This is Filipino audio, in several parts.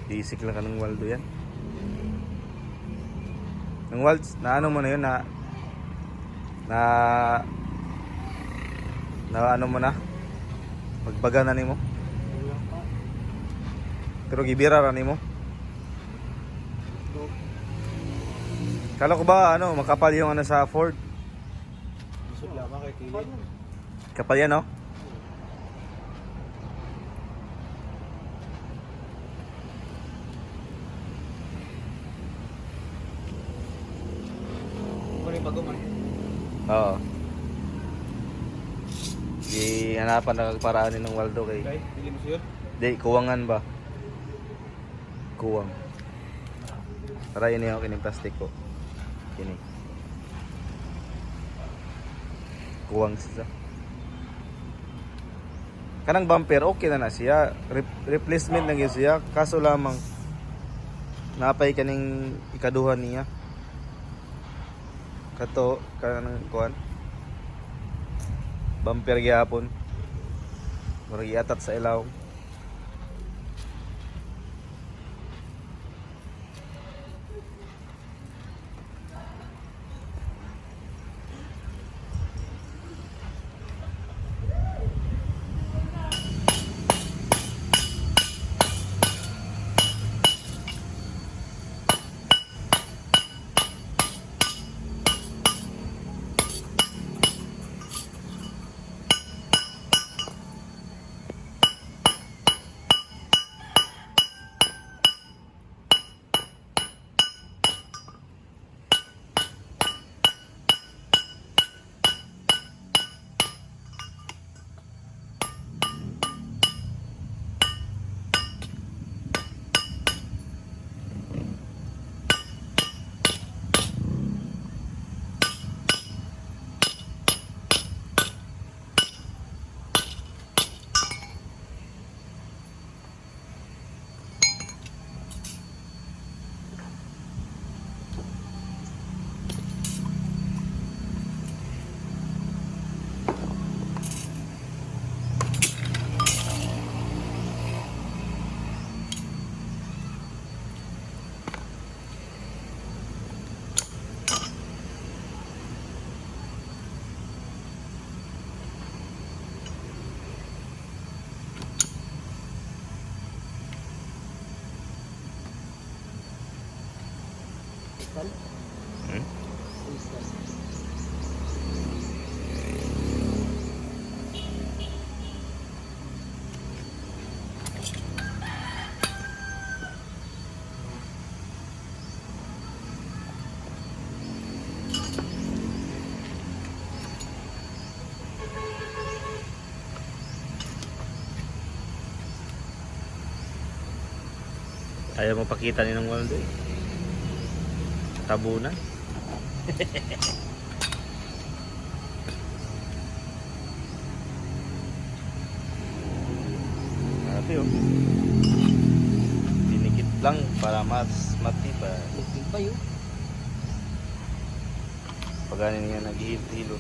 Basic lang ka ng Waldo yan. Ng Walds, na ano mo na yun, na ano mo na? Magbaga na nimo. Wala pa. Pero gibira ra nimo. Kala ko ba ano, makapal yung ano sa Ford? Isod lamang kay Kili. Kapal yan, no? Muna yung bago man. Oo. Di hanapan na kagparaan ni ng Waldo kay. Okay, bili mo siya. Di, kuwangan ba? Kuwang. Tara yun yung kining plastic ko. Kini. Kuwang siya. Kanang bumper okay na siya. Replacement lang yun siya. Kaso lamang napay kaning ikaduhan niya. Kato kanang kuan. Bumper gyapon. Murag iatat sa ilaw. Hmm? Ayaw mo pakita ni ng Waldo eh. Tabunan. Ate oh. Dinikit lang para mas matibay. Tingin pa yun. Pagani niya naghihilo.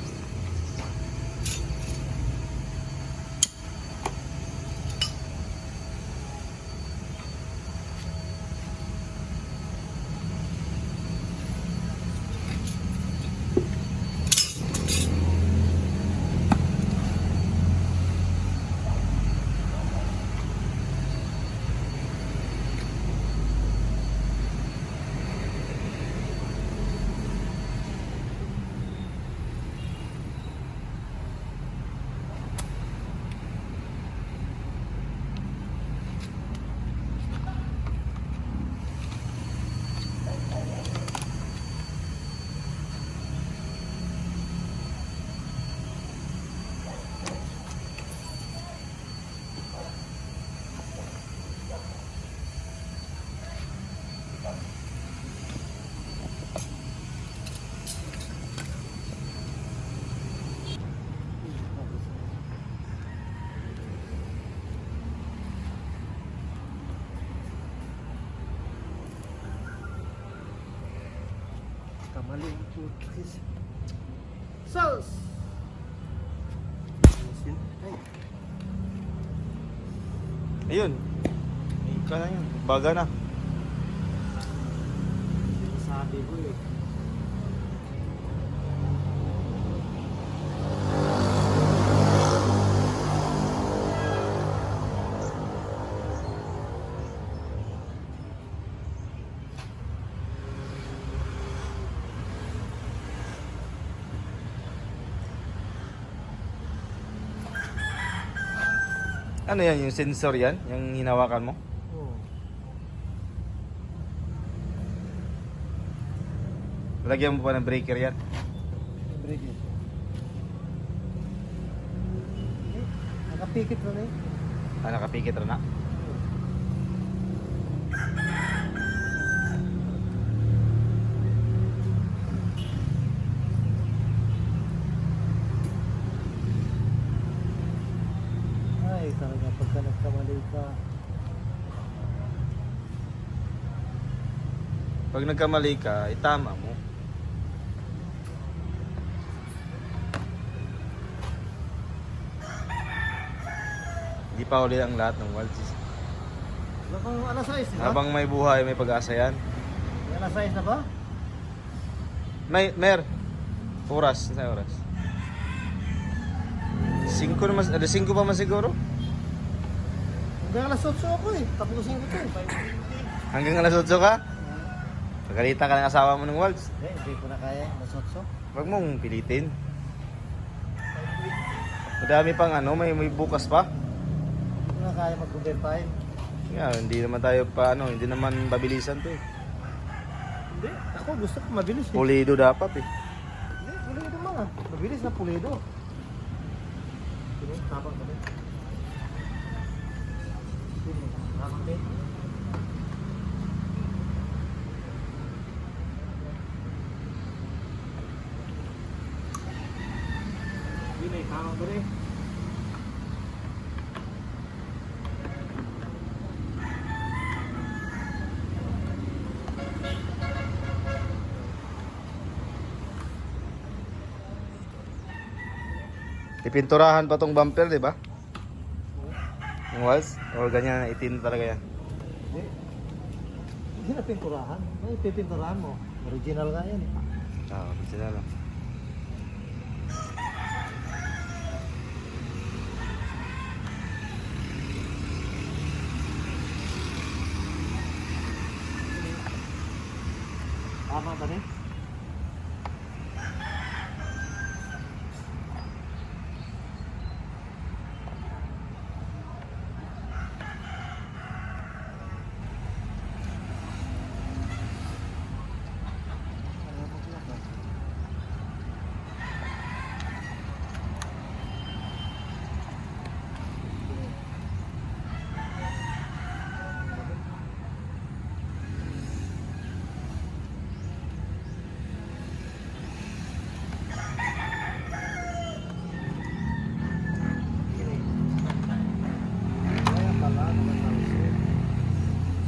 Kamali yung putis. Sus! Ayun. ka na yun. Baga na. Sabi ko eh. Ano yan? Yung sensor yan? Yung hinawakan mo? Oo. Lagyan mo pa ng breaker yan. Break it. Nakapikit na eh. Nakapikit rin na. Ay, talaga pagka nagkamali ka. Pag nagkamali ka, itama mo. Hindi pa huli ang lahat ng waltz. Nakang alas 6, di ba? Habang may buhay, may pag-asa yan. May alas 6 na ba? Mer, oras. Sa oras. 5 naman, 5 pa man siguro. Hanggang alas 8 ako eh. Tapusin ko to eh. Hanggang alas 8 ka? Pagalitan ka ng asawa mo ng waltz. Hindi ko na kaya. Alas 8. Huwag mong pilitin. Madami pang ano, may bukas pa. Hindi ko na kaya mag-overtime. Hindi naman tayo pa ano, hindi naman pabilisan to eh. Hindi. Ako gusto ko mabilis eh. Pulido dapat eh. Hindi, pulido mga. Mabilis na pulido. Sino? Tapang kami. Sino? Tapang kami. Sino? Tapang kami. Pipinturahan pa tong bumper, di ba? Yung walls? O ganyan, itin talaga yan. Hindi. Hindi na pinturahan. Ay, pipinturahan mo. Original nga yan eh. Sila lang. Tama ba rin?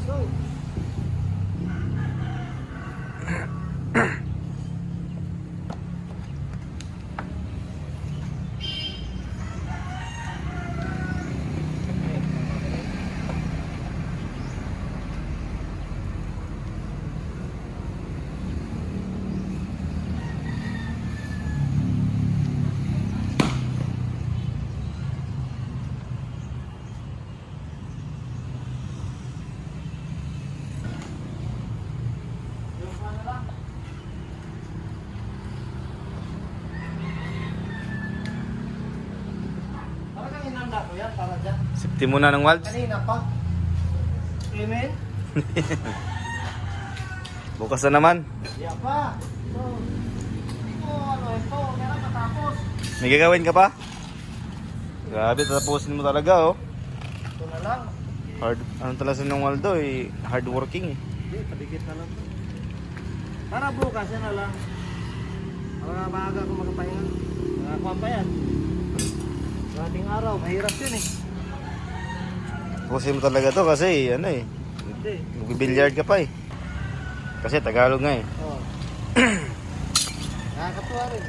So, talagang inanda ko yan para dyan. Safety muna ng waltz. Kanina pa. Amen? Bukas na naman. Iya pa. So, ano ito, meron matapos. May gagawin ka pa? Grabe, tatapusin mo talaga oh. Ito na lang. Hard, ano talaga ng Waldo eh, hard working eh. Hindi, padikit na lang. Para bukas yan na lang. Para maaga ako magpahinga. Nakakuha pa yan. Sa ating araw, mahirap yun eh. Tapusin mo talaga to kasi ano eh, Hindi. mag-billiard ka pa eh. Kasi Tagalog nga eh. Oo. Nakakatuwa rin.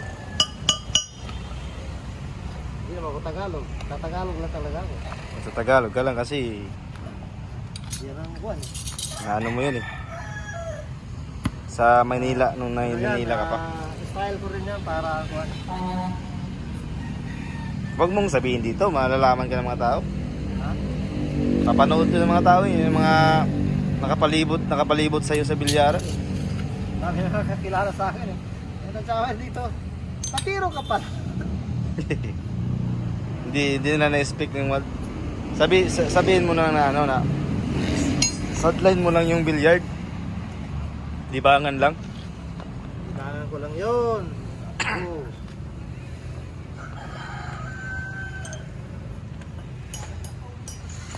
Hindi naman ako Tagalog. Tatagalog lang talaga ako. Sa Tagalog ka lang kasi Yan ang kuwan. Ano mo yun eh. Sa Manila, nung Manila ka pa. Style ko rin yan para kuwan. Huwag mong sabihin dito, malalaman ka ng mga tao. Ha? Papanood ko ng mga tao, yung mga nakapalibot sa'yo sa bilyaran. Dami na nakakilala sa akin eh. Ito tsaka dito. Patiro ka pa. Hindi na na-expect ng what. Sabihin mo na ano na sideline mo lang yung billiard. Libangan lang. Kailangan ko lang yun. Oh.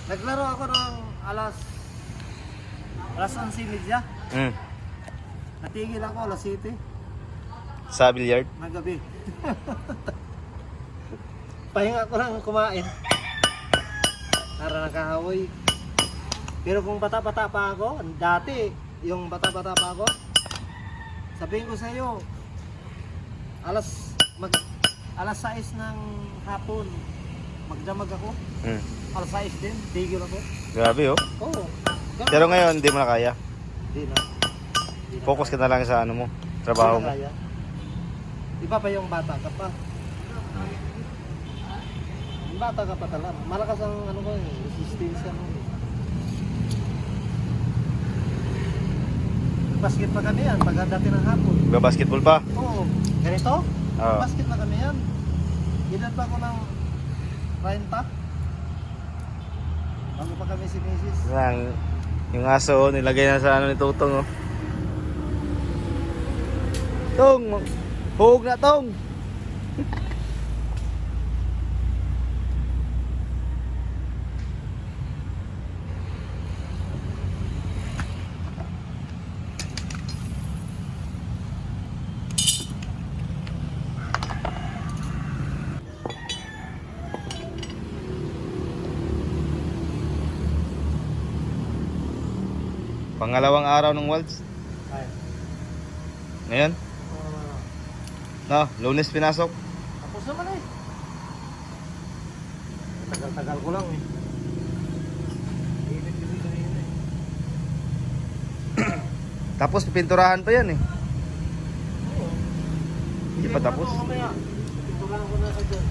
Naglaro ako ng alas 11:30. Mm. Natigil ako alas 7 Sa billiard. ng gabi. Pahinga ko lang kumain. Para nakahawoy. Pero kung bata-bata pa ako, dati, yung bata-bata pa ako, sabihin ko sa iyo, alas 6 ng hapon, magdamag ako. Mm. Alas 6 din, tigil ako. Grabe oh. Oo. Pero ngayon hindi mo na kaya. Hindi na. Hindi na Focus ka kaya. na lang sa ano mo, trabaho Hindi mo. na kaya. Iba pa yung bata ka pa. Yung bata ka pa talaga. Malakas ang ano ko, resistance mo. Basket pa kami yan, pagdati ng hapon. Basketball pa. Oo. Ganito? Oo. Basket na kami yan. Edad pa ko ng 30. Bago pa kami si Mrs. Yung aso oh, nilagay na sa ano ni Tutong oh. Tong, huwag na Tong. Pangalawang araw ng Waltz. Ay. Ngayon? No, Lunes pinasok. Tapos naman eh. Tagal-tagal ko lang eh. Init kasi kanina eh. Tapos pinturahan pa yan eh. Oo. Hindi pa tapos. Mamaya. Pinturan ko na sa dyan.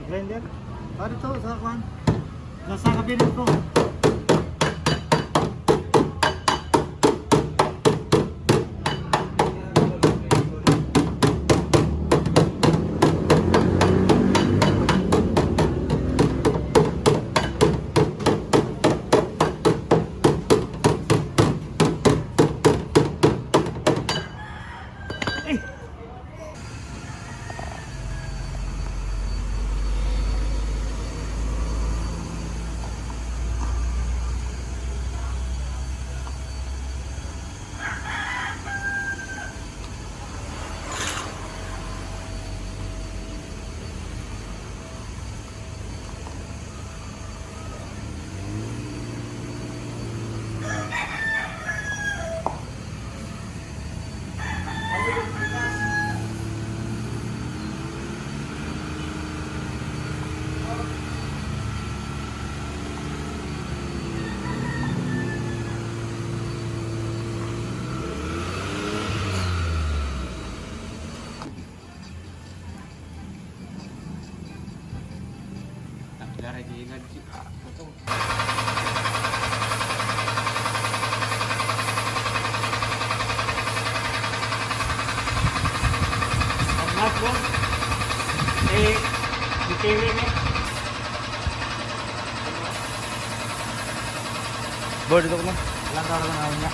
Grinder. Para to sa kwan. Nasa kabinet ko. Board ito ko na. Lang ka lang niya.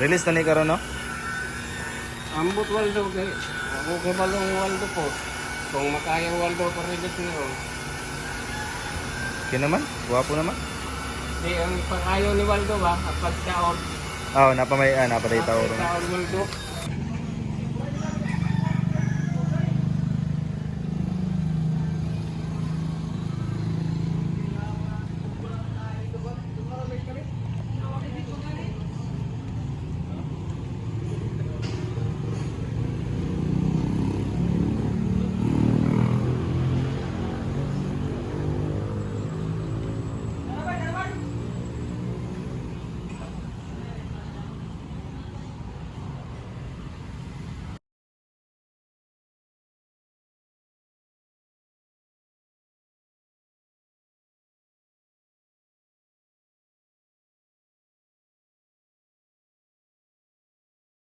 Release na ni karon no? Ambot Waldo kay ako kabalong Waldo po. Kung makayang Waldo parilit ni ron. Okay naman, guwapo naman. Di ang pangayo ni Waldo ba, at pagkaon. Oo, napamay, napatay tao ron. Pagkaon Waldo.